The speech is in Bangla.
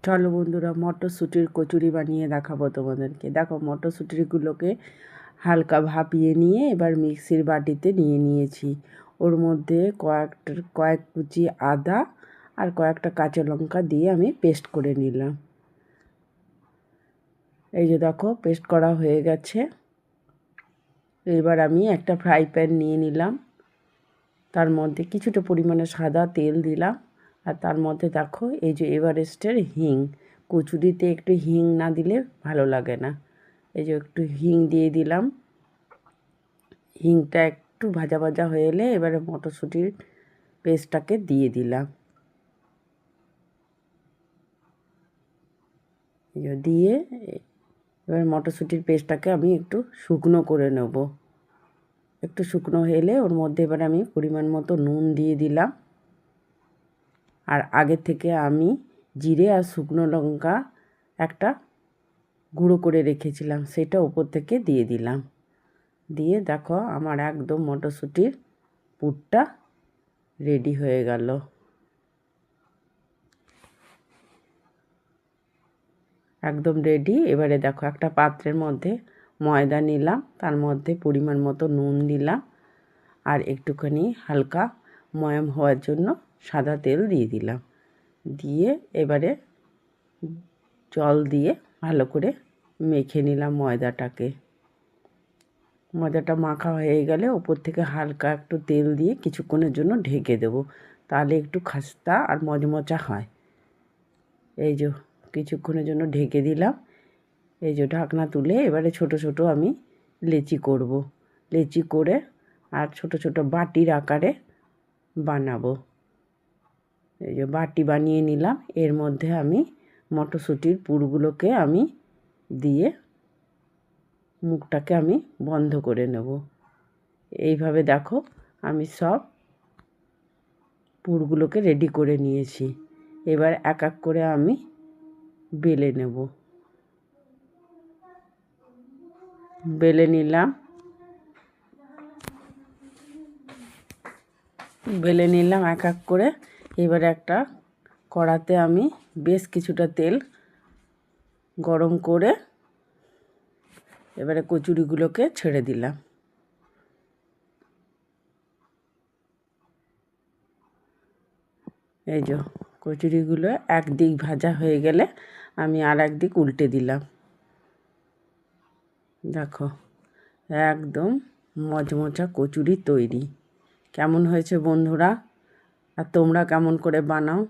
চলো বন্ধুরা, মটরশুঁটির কচুরি বানিয়ে দেখাবো তোমাদেরকে। দেখো, মটরশুঁটিগুলোকে হালকা ভাপিয়ে নিয়ে এবার মিক্সির বাটিতে নিয়ে নিয়েছি। ওর মধ্যে কয়েক কুচি আদা আর কয়েকটা কাঁচা লঙ্কা দিয়ে আমি পেস্ট করে নিলাম। এই যে দেখো, পেস্ট করা হয়ে গেছে। এবার আমি একটা ফ্রাই প্যান নিয়ে নিলাম, তার মধ্যে কিছুটা পরিমাণে সাদা তেল দিলাম। আর তার মধ্যে দেখো, এই যে এভারেস্টের হিং, কচুরিতে একটু হিং না দিলে ভালো লাগে না। এই যে একটু হিং দিয়ে দিলাম। হিংটা একটু ভাজা ভাজা হয়ে এলে এবারে মটরশুঁটির পেস্টটাকে দিয়ে দিলাম। দিয়ে এবার মটরশুঁটির পেস্টটাকে আমি একটু শুকনো করে নেব। একটু শুকনো হলে ওর মধ্যে এবার আমি পরিমাণ মতো নুন দিয়ে দিলাম। আর আগে থেকে আমি জিরে আর শুকনো লঙ্কা একটা গুঁড়ো করে রেখেছিলাম, সেটা উপর থেকে দিয়ে দিলাম। দিয়ে দেখো, আমার একদম মটরশুঁটির পুরটা রেডি হয়ে গেল। একদম রেডি। এবারে দেখো, একটা পাত্রের মধ্যে ময়দা নিলাম, তার মধ্যে পরিমাণ মতো নুন দিলাম আর একটুখানি হালকা ময়াম হওয়ার জন্য সাদা তেল দিয়ে দিলাম। দিয়ে এবারে জল দিয়ে ভালো করে মেখে নিলাম ময়দাটাকে। ময়দাটা মাখা হয়ে গেলে ওপর থেকে হালকা একটু তেল দিয়ে কিছুক্ষণের জন্য ঢেকে দেবো, তাহলে একটু খাস্তা আর মচমচা হয়। এই যে কিছুক্ষণের জন্য ঢেকে দিলাম। এই যে ঢাকনা তুলে এবারে ছোট ছোট আমি লেচি করব। লেচি করে আর ছোট ছোট বাটির আকারে বানাবো। এই যে বাটি বানিয়ে নিলাম। এর মধ্যে আমি মটরশুঁটির পুরগুলোকে আমি দিয়ে মুখটাকে আমি বন্ধ করে নেব। এইভাবে দেখো, আমি সব পুরগুলোকে রেডি করে নিয়েছি। এবার এক এক করে আমি বেলে নেব। বেলে নিলাম। এক এক করে। এবার একটা কড়াতে আমি বেশ কিছুটা তেল গরম করে এবারে কচুরিগুলোকে ছেড়ে দিলাম। এই যে কচুরিগুলো একদিক ভাজা হয়ে গেলে আমি আর একদিক উল্টে দিলাম। দেখো, একদম মচমচা কচুরি তৈরি। কেমন হয়েছে বন্ধুরা? আর তোমরা কেমন করে বানাও?